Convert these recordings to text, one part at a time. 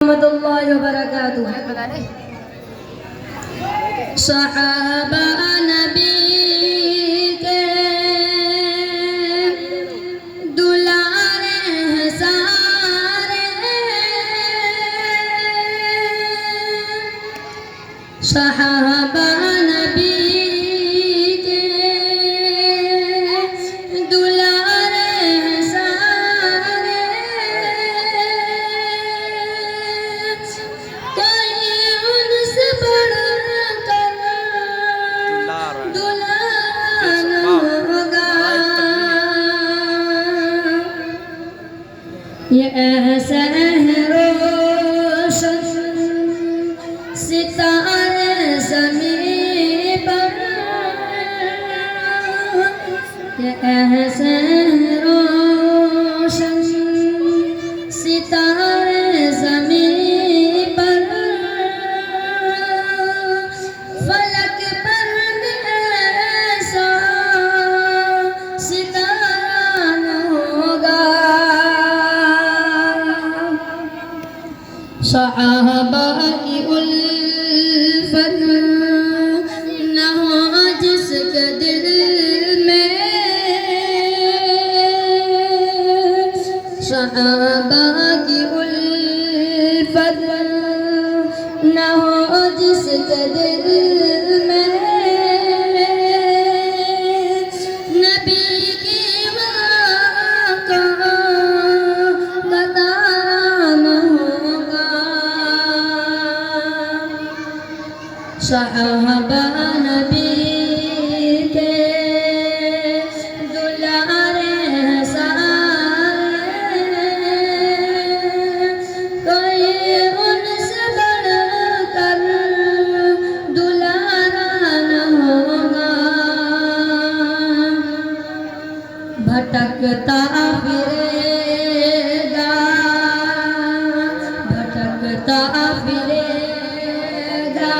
ورحمۃ اللہ وبرکاتہ۔ صحابہ نبی کے دلارے ہیں سارے، صحابہ نبی کے دلارے ہیں سارے، کوئی ان سے بڑھ کر دلارا نہ ہوگا۔ یہ ایسا ہے روشن ستارے زمین پر، یہ ایسا ہے روشن ستارے زمین پر، فلک پر بھی ایسا ستارہ نہ ہوگا۔ صحابہ کی الفت نہ ہو جس کے دل میں، صحابہ کی الفت نہ ہو جس کے دل میں، نبی کی واقعہ بتانا نہ ہوگا۔ صحابہ نبی کے دلارے ہیں سارے، کوئی ان سے بڑھ کر دلارا نہ ہوگا۔ بھٹکتا پھرے گا، بھٹکتا پھرے گا،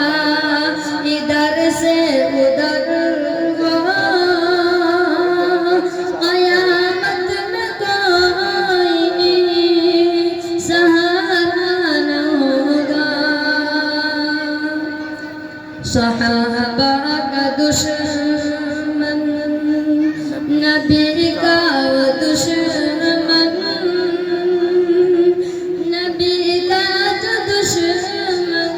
ادھر سے ادھر وہ، قیامت میں کوئی سہارا نہ ہوگا۔ صحابہ کا دشمن نبی کا دشمن، نبی کا جو دشمن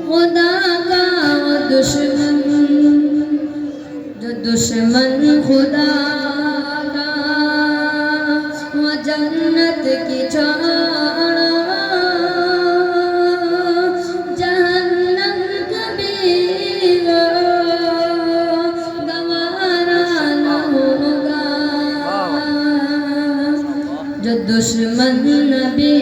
خدا کا دشمن، جو دشمن خدا کا وہ جنت کی چھاڑا، جہنم کبھی وہ گوارا نہ ہوگا۔ جو دشمن نبی